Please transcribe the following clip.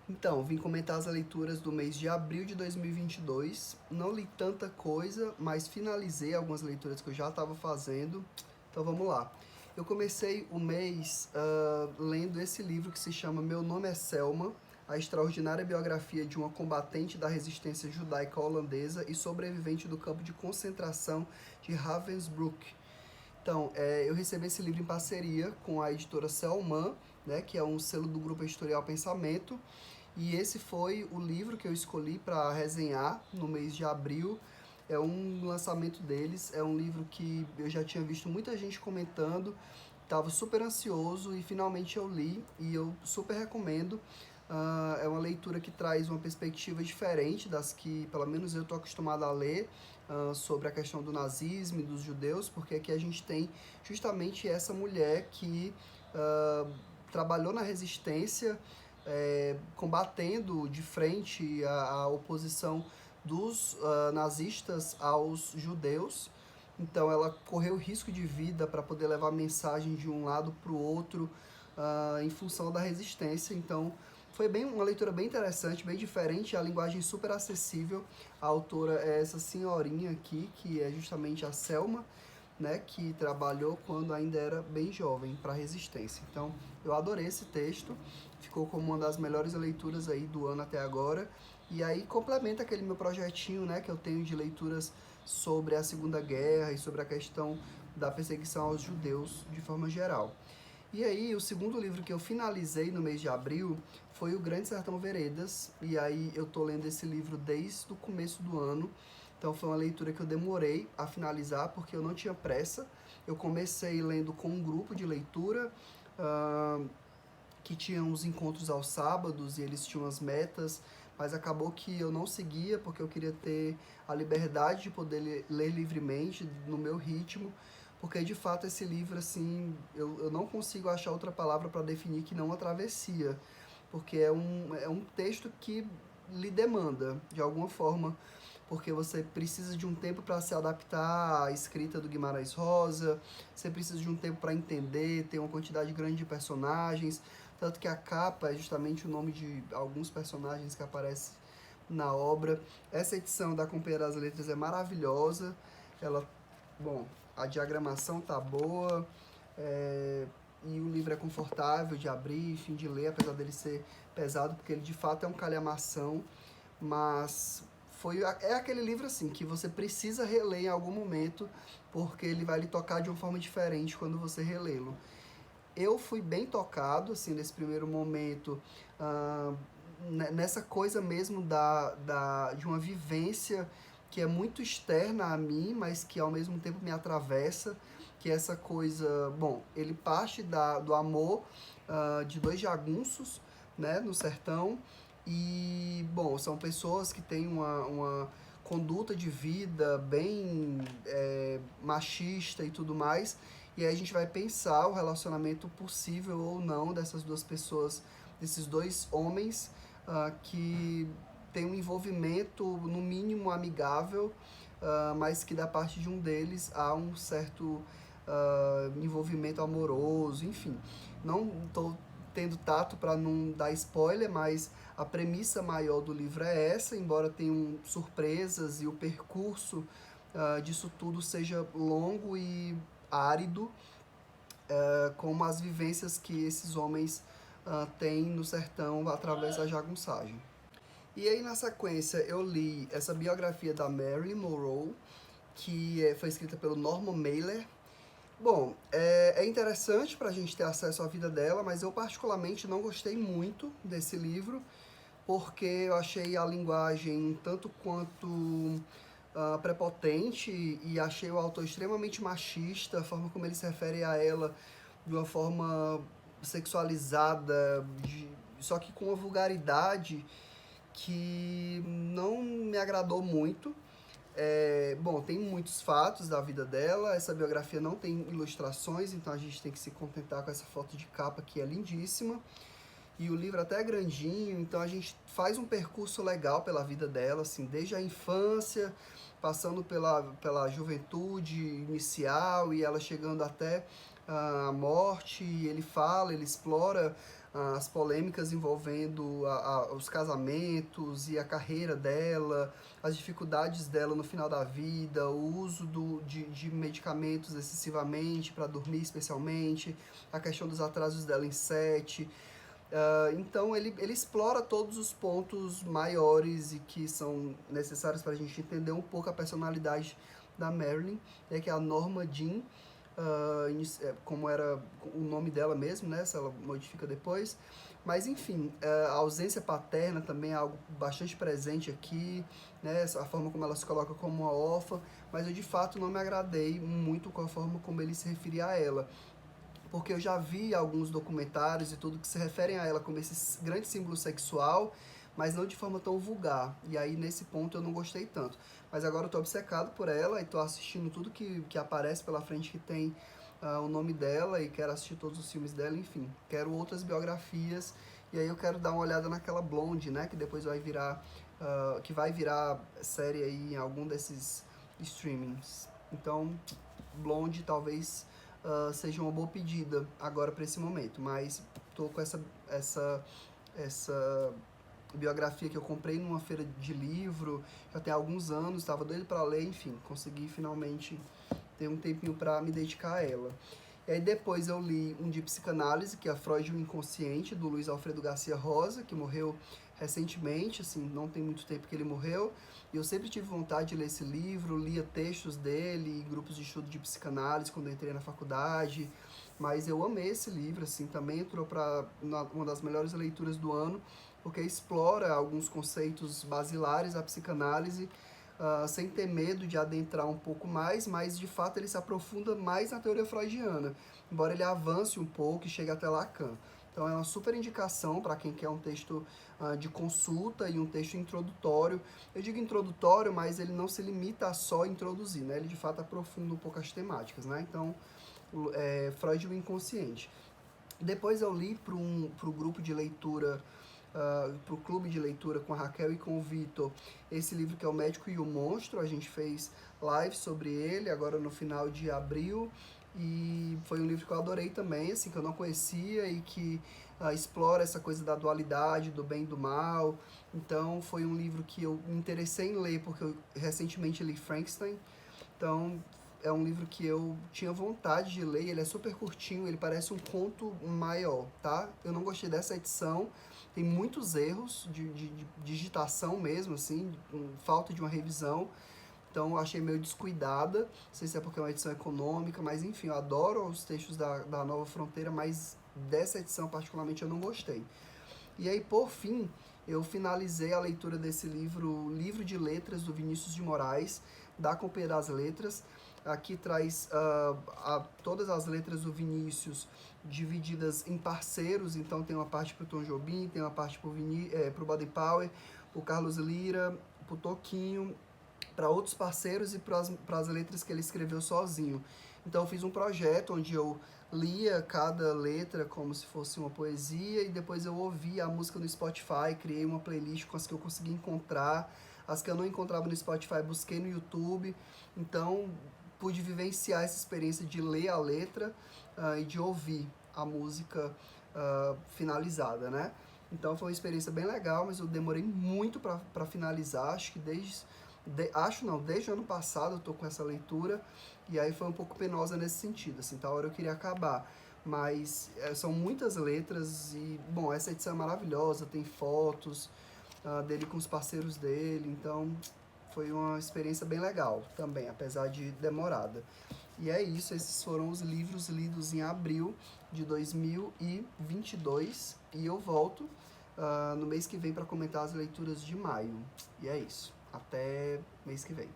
Então, vim comentar as leituras do mês de abril de 2022. Não li tanta coisa, mas finalizei algumas leituras que eu já estava fazendo. Então vamos lá. Eu comecei o mês lendo esse livro que se chama Meu Nome é Selma, a extraordinária biografia de uma combatente da resistência judaica holandesa e sobrevivente do campo de concentração de Ravensbrück. Então, eu recebi esse livro em parceria com a editora Selman, né, que é um selo do grupo editorial Pensamento, e esse foi o livro que eu escolhi para resenhar no mês de abril. É um lançamento deles, é um livro que eu já tinha visto muita gente comentando, estava super ansioso e finalmente eu li e eu super recomendo. É uma leitura que traz uma perspectiva diferente das que, pelo menos, eu estou acostumado a ler sobre a questão do nazismo e dos judeus, porque aqui a gente tem justamente essa mulher que trabalhou na resistência, combatendo de frente a oposição dos nazistas aos judeus. Então ela correu risco de vida para poder levar mensagem de um lado para o outro em função da resistência. Então foi bem uma leitura bem interessante, bem diferente, a linguagem super acessível. A autora é essa senhorinha aqui, que é justamente a Selma, né, que trabalhou quando ainda era bem jovem para a resistência. Então, eu adorei esse texto, ficou como uma das melhores leituras aí do ano até agora. E aí complementa aquele meu projetinho, né, que eu tenho de leituras sobre a Segunda Guerra e sobre a questão da perseguição aos judeus de forma geral. E aí, o segundo livro que eu finalizei no mês de abril foi O Grande Sertão Veredas, e aí eu tô lendo esse livro desde o começo do ano. Então foi uma leitura que eu demorei a finalizar porque eu não tinha pressa. Eu comecei lendo com um grupo de leitura que tinha uns encontros aos sábados e eles tinham as metas, mas acabou que eu não seguia porque eu queria ter a liberdade de poder ler livremente no meu ritmo, porque de fato esse livro, assim, eu não consigo achar outra palavra para definir que não uma travessia, porque é um texto que lhe demanda, de alguma forma, porque você precisa de um tempo para se adaptar à escrita do Guimarães Rosa, você precisa de um tempo para entender, ter uma quantidade grande de personagens, tanto que a capa é justamente o nome de alguns personagens que aparecem na obra. Essa edição da Companhia das Letras é maravilhosa, ela, bom, a diagramação tá boa, e o livro é confortável de abrir, enfim, de ler, apesar dele ser pesado, porque ele de fato é um calhamação, mas é aquele livro assim que você precisa reler em algum momento, porque ele vai lhe tocar de uma forma diferente quando você relê-lo. Eu fui bem tocado, assim, nesse primeiro momento, uh, nessa coisa mesmo de uma vivência que é muito externa a mim, mas que ao mesmo tempo me atravessa, que é essa coisa, bom, ele parte do amor de dois jagunços, né, no sertão, e, bom, são pessoas que têm uma conduta de vida bem machista e tudo mais, e aí a gente vai pensar o relacionamento possível ou não dessas duas pessoas, desses dois homens que tem um envolvimento, no mínimo, amigável, mas que da parte de um deles há um certo envolvimento amoroso, enfim. Não estou tendo tato para não dar spoiler, mas a premissa maior do livro é essa, embora tenham surpresas e o percurso disso tudo seja longo e árido, como as vivências que esses homens têm no sertão através da jagunçagem. E aí, na sequência, eu li essa biografia da Marilyn Monroe, que foi escrita pelo Norman Mailer. Bom, é interessante para a gente ter acesso à vida dela, mas eu particularmente não gostei muito desse livro, porque eu achei a linguagem um tanto quanto prepotente e achei o autor extremamente machista, a forma como ele se refere a ela de uma forma sexualizada, só que com uma vulgaridade que não me agradou muito. Bom, tem muitos fatos da vida dela, essa biografia não tem ilustrações, então a gente tem que se contentar com essa foto de capa que é lindíssima. E o livro até é grandinho, então a gente faz um percurso legal pela vida dela, assim, desde a infância, passando pela juventude inicial e ela chegando até a morte. E ele explora as polêmicas envolvendo os casamentos e a carreira dela, as dificuldades dela no final da vida, o uso de medicamentos excessivamente para dormir especialmente, a questão dos atrasos dela em set. Então ele explora todos os pontos maiores e que são necessários para a gente entender um pouco a personalidade da Marilyn, né, que é a Norma Jean, como era o nome dela mesmo, né, se ela modifica depois. Mas enfim, a ausência paterna também é algo bastante presente aqui, né, a forma como ela se coloca como uma órfã, mas eu de fato não me agradei muito com a forma como ele se referia a ela, porque eu já vi alguns documentários e tudo que se referem a ela como esse grande símbolo sexual, mas não de forma tão vulgar. E aí, nesse ponto, eu não gostei tanto. Mas agora eu tô obcecado por ela e tô assistindo tudo que aparece pela frente que tem o nome dela e quero assistir todos os filmes dela, enfim. Quero outras biografias e aí eu quero dar uma olhada naquela Blonde, né, que depois vai virar, que vai virar série aí em algum desses streamings. Então, Blonde talvez seja uma boa pedida agora para esse momento, mas tô com essa biografia que eu comprei numa feira de livro já tem alguns anos, estava doido para ler, enfim, consegui finalmente ter um tempinho para me dedicar a ela. E aí depois eu li um de psicanálise, que é Freud e o Inconsciente, do Luiz Alfredo Garcia Rosa, que morreu recentemente, assim, não tem muito tempo que ele morreu, e eu sempre tive vontade de ler esse livro, lia textos dele em grupos de estudo de psicanálise quando eu entrei na faculdade, mas eu amei esse livro, assim, também entrou para uma das melhores leituras do ano, porque explora alguns conceitos basilares da psicanálise, sem ter medo de adentrar um pouco mais, mas de fato ele se aprofunda mais na teoria freudiana, embora ele avance um pouco e chegue até Lacan. Então é uma super indicação para quem quer um texto de consulta e um texto introdutório. Eu digo introdutório, mas ele não se limita a só introduzir, né? Ele de fato aprofunda um pouco as temáticas, né? Então, Freud e o Inconsciente. Depois eu li para o grupo de leitura, para o clube de leitura com a Raquel e com o Vitor, esse livro que é O Médico e o Monstro. A gente fez live sobre ele agora no final de abril e foi um livro que eu adorei também, assim, que eu não conhecia e que explora essa coisa da dualidade, do bem e do mal. Então foi um livro que eu me interessei em ler porque eu recentemente li Frankenstein. Então é um livro que eu tinha vontade de ler, ele é super curtinho, ele parece um conto maior, tá? Eu não gostei dessa edição, tem muitos erros de digitação mesmo, assim, falta de uma revisão, então eu achei meio descuidada, não sei se é porque é uma edição econômica, mas enfim, eu adoro os textos da Nova Fronteira, mas dessa edição particularmente eu não gostei. E aí, por fim, eu finalizei a leitura desse livro, Livro de Letras, do Vinícius de Moraes, da Companhia das Letras. Aqui traz todas as letras do Vinícius divididas em parceiros, então tem uma parte para o Tom Jobim, tem uma parte para o Baden Powell, o Carlos Lira, para o Toquinho, para outros parceiros e para as letras que ele escreveu sozinho. Então eu fiz um projeto onde eu lia cada letra como se fosse uma poesia e depois eu ouvia a música no Spotify, criei uma playlist com as que eu consegui encontrar, as que eu não encontrava no Spotify busquei no YouTube, então pude vivenciar essa experiência de ler a letra e de ouvir a música finalizada, né? Então foi uma experiência bem legal, mas eu demorei muito para finalizar, acho que desde o ano passado eu tô com essa leitura, e aí foi um pouco penosa nesse sentido, assim, tal hora eu queria acabar, mas são muitas letras e, bom, essa edição é maravilhosa, tem fotos dele com os parceiros dele, então foi uma experiência bem legal também, apesar de demorada. E é isso, esses foram os livros lidos em abril de 2022, e eu volto no mês que vem para comentar as leituras de maio. E é isso. Até mês que vem.